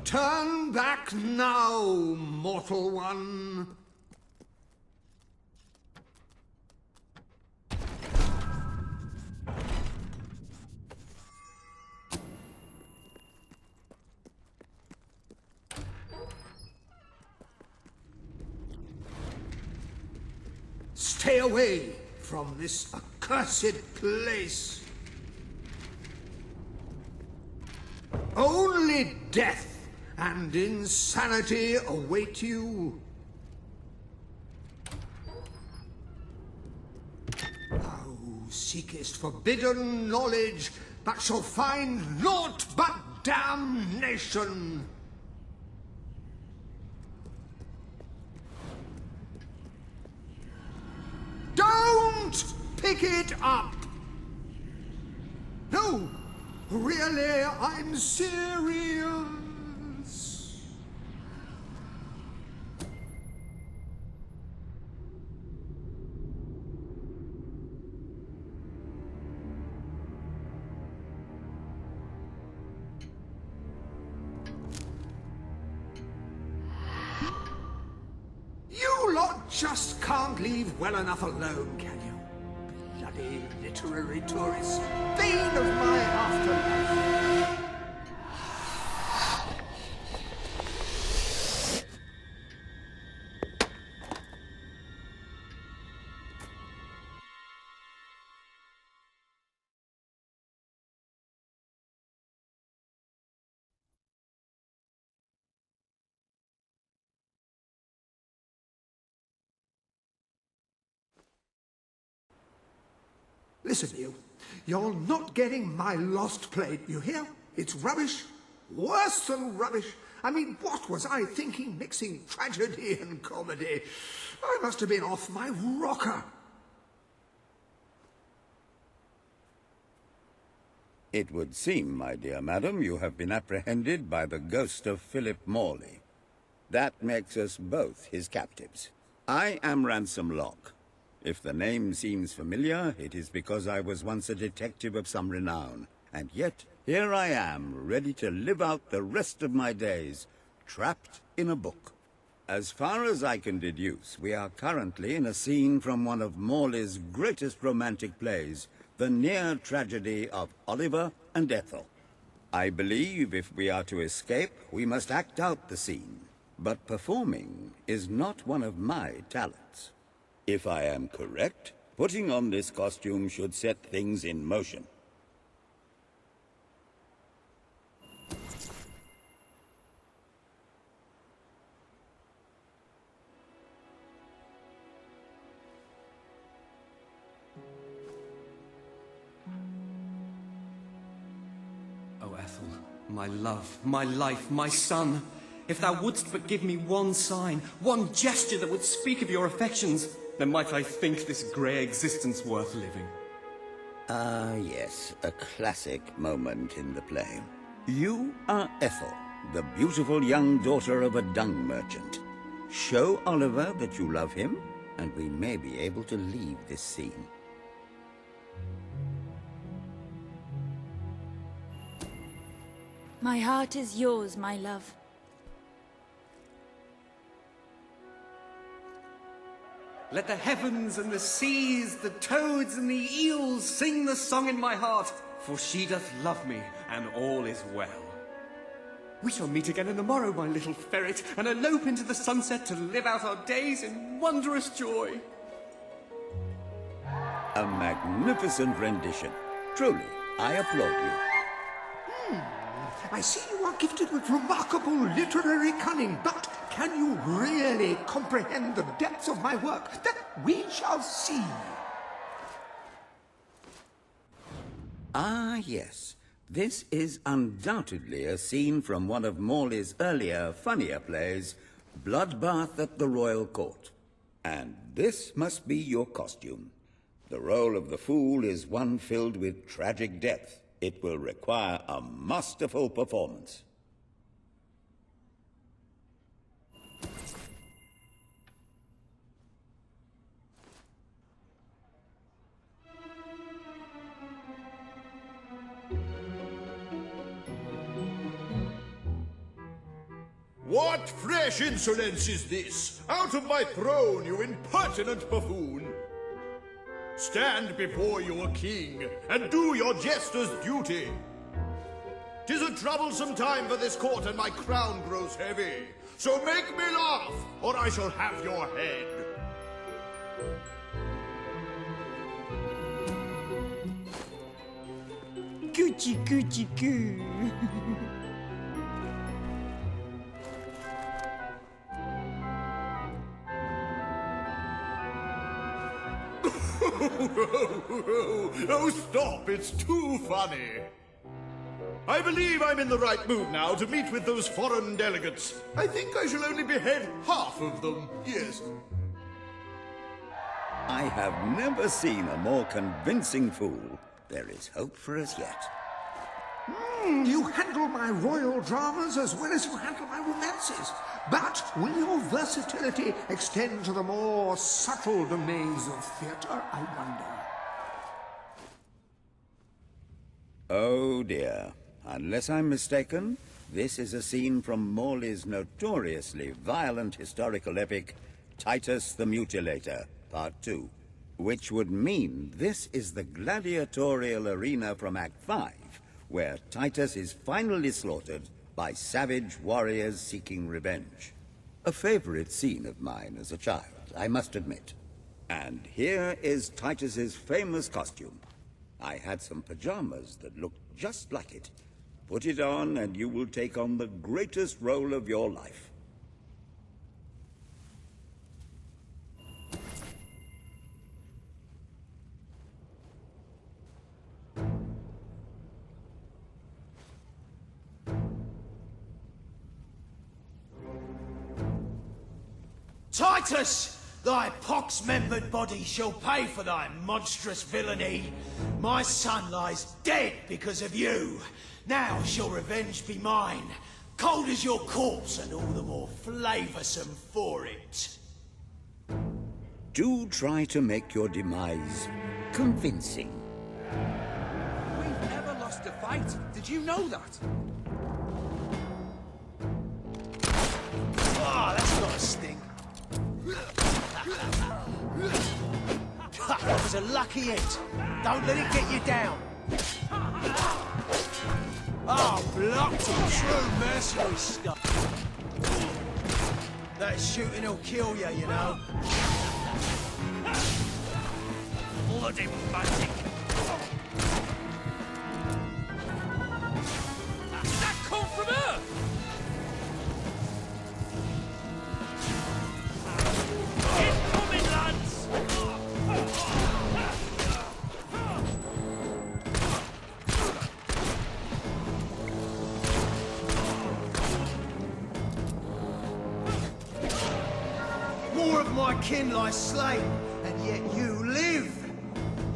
Turn back now, mortal one. Stay away from this accursed place. Only death and insanity await you. Thou seekest forbidden knowledge, but shall find naught but damnation. Don't pick it up! No, really, I'm serious. You lot just can't leave well enough alone, can you? Bloody literary tourists, bane of my afterlife. Listen, you. You're not getting my lost plate, you hear? It's rubbish. Worse than rubbish. I mean, what was I thinking mixing tragedy and comedy? I must have been off my rocker. It would seem, my dear madam, you have been apprehended by the ghost of Philip Morley. That makes us both his captives. I am Ransom Locke. If the name seems familiar, it is because I was once a detective of some renown. And yet, here I am, ready to live out the rest of my days, trapped in a book. As far as I can deduce, we are currently in a scene from one of Morley's greatest romantic plays, the near tragedy of Oliver and Ethel. I believe if we are to escape, we must act out the scene. But performing is not one of my talents. If I am correct, putting on this costume should set things in motion. Oh, Ethel, my love, my life, my son, if thou wouldst but give me one sign, one gesture that would speak of your affections, then might I think this grey existence worth living. Ah, yes, a classic moment in the play. You are Ethel, the beautiful young daughter of a dung merchant. Show Oliver that you love him, and we may be able to leave this scene. My heart is yours, my love. Let the heavens and the seas, the toads and the eels sing the song in my heart, for she doth love me, and all is well. We shall meet again in the morrow, my little ferret, and elope into the sunset to live out our days in wondrous joy. A magnificent rendition. Truly, I applaud you. I see you are gifted with remarkable literary cunning, but can you really comprehend the depths of my work? That we shall see. Ah, yes. This is undoubtedly a scene from one of Morley's earlier, funnier plays, Bloodbath at the Royal Court. And this must be your costume. The role of the fool is one filled with tragic depth. It will require a masterful performance. What fresh insolence is this? Out of my throne, you impertinent buffoon! Stand before your king, and do your jester's duty. 'Tis a troublesome time for this court, and my crown grows heavy. So make me laugh, or I shall have your head. Gucci, Gucci, goo. Oh, stop, it's too funny. I believe I'm in the right mood now to meet with those foreign delegates. I think I shall only behead half of them, yes. I have never seen a more convincing fool. There is hope for us yet. You handle my royal dramas as well as you handle my romances. But will your versatility extend to the more subtle domains of theatre, I wonder? Oh dear. Unless I'm mistaken, this is a scene from Morley's notoriously violent historical epic, Titus the Mutilator, Part 2. Which would mean this is the gladiatorial arena from Act 5, where Titus is finally slaughtered by savage warriors seeking revenge. A favorite scene of mine as a child, I must admit. And here is Titus's famous costume. I had some pajamas that looked just like it. Put it on and you will take on the greatest role of your life. Titus! Thy pox-membered body shall pay for thy monstrous villainy. My son lies dead because of you. Now shall revenge be mine, cold as your corpse and all the more flavoursome for it. Do try to make your demise convincing. We've never lost a fight. Did you know that? Ah, that's not a sting. That was a lucky hit. Don't let it get you down. Oh, blocked him. True mercenary stuff. That shooting will kill you, you know. Bloody magic. Did that come from her? Incoming, lads! More of my kin lie slain, and yet you live.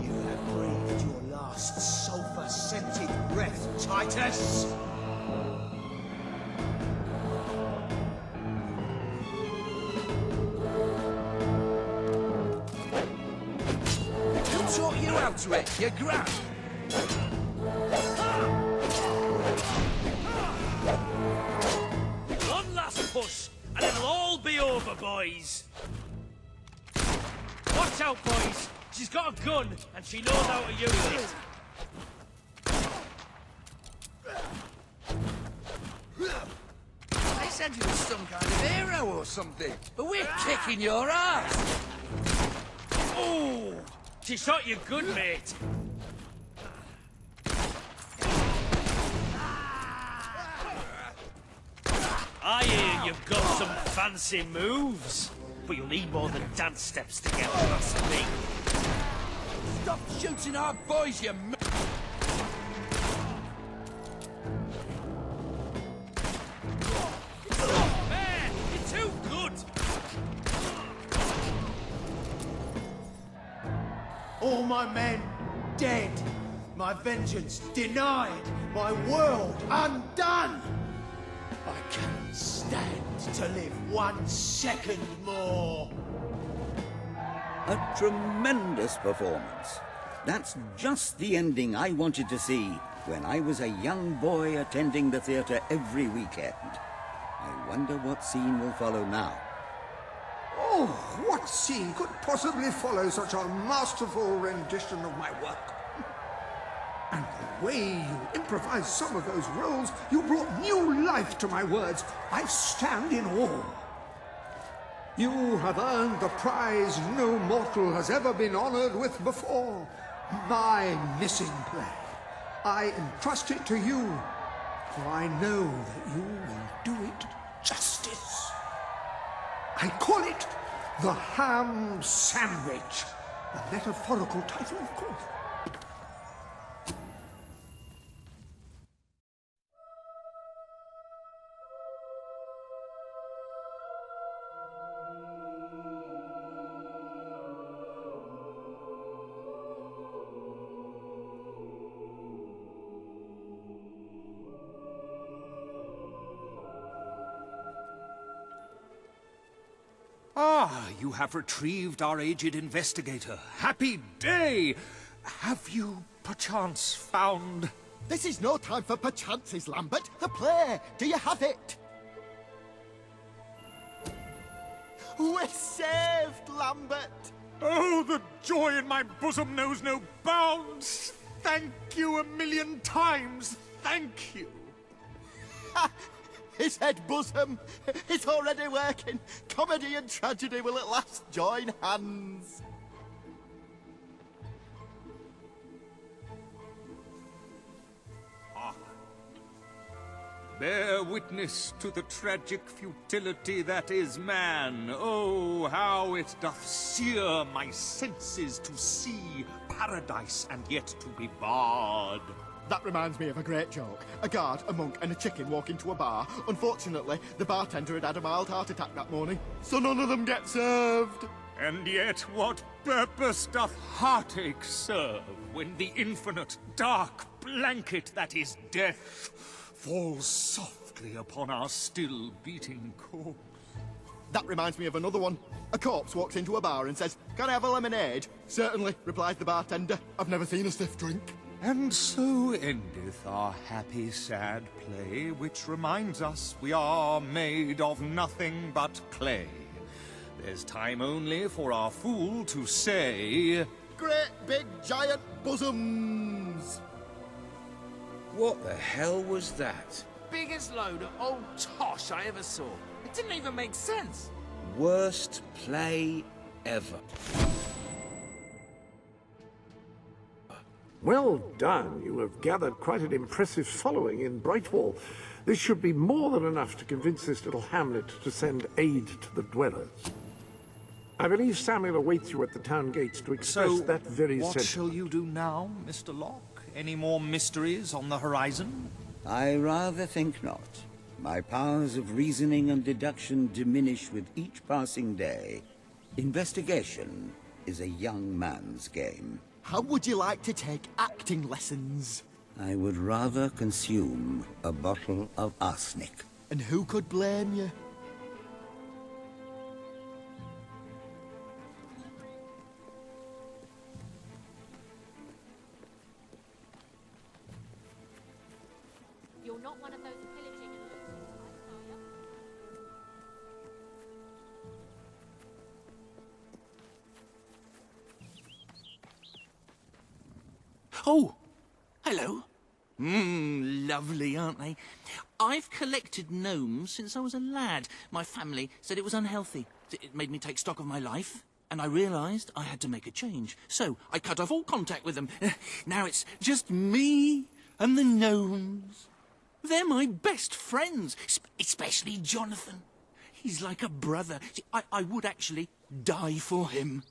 You have breathed your last sulphur-scented breath, Titus. Who taught you how to hit your gran? One last push, and it'll all be over, boys. Watch out, boys. She's got a gun, and she knows how to use it. They said you were some kind of hero or something, but we're kicking your ass. Oh, she shot you good, mate. I hear you've got some fancy moves, but you'll need more than dance steps to get past me. Stop shooting our boys, you man, you're too good. All my men dead. My vengeance denied. My world undone. I cannot stand to live 1 second more. A tremendous performance. That's just the ending I wanted to see when I was a young boy attending the theatre every weekend. I wonder what scene will follow now. Oh, what scene could possibly follow such a masterful rendition of my work? And the way you improvised some of those roles, you brought new life to my words. I stand in awe. You have earned the prize no mortal has ever been honored with before. My missing play. I entrust it to you, for I know that you will do it justice. I call it the Ham Sandwich. A metaphorical title, of course. Ah, you have retrieved our aged investigator. Happy day! Have you, perchance, found... This is no time for perchances, Lambert. The play. Do you have it? We're saved, Lambert. Oh, the joy in my bosom knows no bounds. Thank you a million times. Thank you. His head bosom. It's already working. Comedy and tragedy will at last join hands. Bear witness to the tragic futility that is man. Oh, how it doth sear my senses to see paradise and yet to be barred. That reminds me of a great joke. A guard, a monk, and a chicken walk into a bar. Unfortunately, the bartender had a mild heart attack that morning, so none of them get served. And yet what purpose doth heartache serve when the infinite dark blanket that is death falls softly upon our still beating corpse? That reminds me of another one. A corpse walks into a bar and says, "Can I have a lemonade?" "Certainly," replies the bartender. "I've never seen a stiff drink." And so endeth our happy sad play, which reminds us we are made of nothing but clay. There's time only for our fool to say... Great big giant bosoms! What the hell was that? Biggest load of old tosh I ever saw. It didn't even make sense. Worst play ever. Well done. You have gathered quite an impressive following in Brightwall. This should be more than enough to convince this little hamlet to send aid to the dwellers. I believe Samuel awaits you at the town gates to express that very what sentiment. shall you do now, Mr. Locke? Any more mysteries on the horizon? I rather think not. My powers of reasoning and deduction diminish with each passing day. Investigation is a young man's game. How would you like to take acting lessons? I would rather consume a bottle of arsenic. And who could blame you? You're not one of those pillaging and looting types, are you? Oh, hello. Lovely, aren't they? I've collected gnomes since I was a lad. My family said it was unhealthy. It made me take stock of my life, and I realised I had to make a change. So I cut off all contact with them. Now it's just me and the gnomes. They're my best friends, especially Jonathan. He's like a brother. See, I would actually die for him.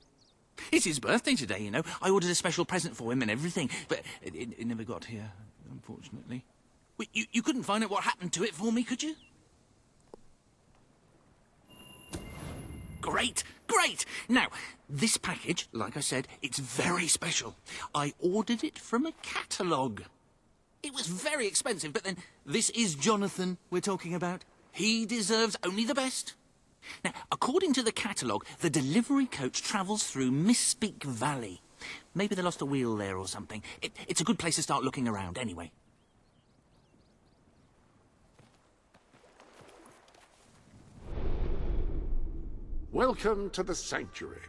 It's his birthday today, you know. I ordered a special present for him and everything, but it never got here, unfortunately. Well, you couldn't find out what happened to it for me, could you? Great, great! Now, this package, like I said, it's very special. I ordered it from a catalogue. It was very expensive, but then this is Jonathan we're talking about. He deserves only the best. Now, according to the catalogue, the delivery coach travels through Misspeak Valley. Maybe they lost a wheel there or something. It's a good place to start looking around, anyway. Welcome to the Sanctuary.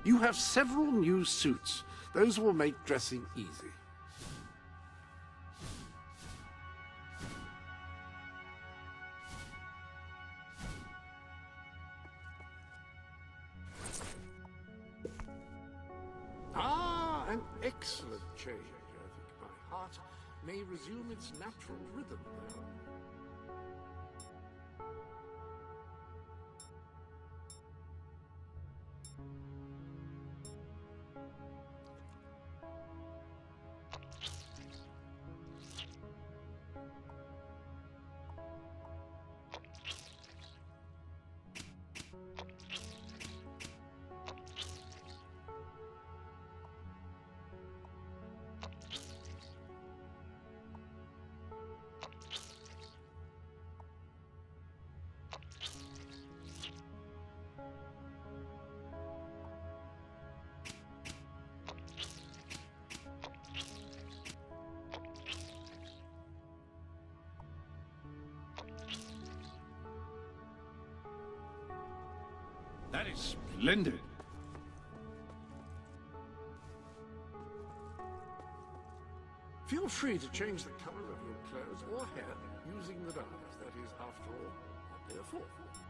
You have several new suits. Those will make dressing easy. Ah, an excellent change. I think my heart may resume its natural rhythm now. That is splendid. Feel free to change the color of your clothes or hair using the dyes. That is, after all, what they're for.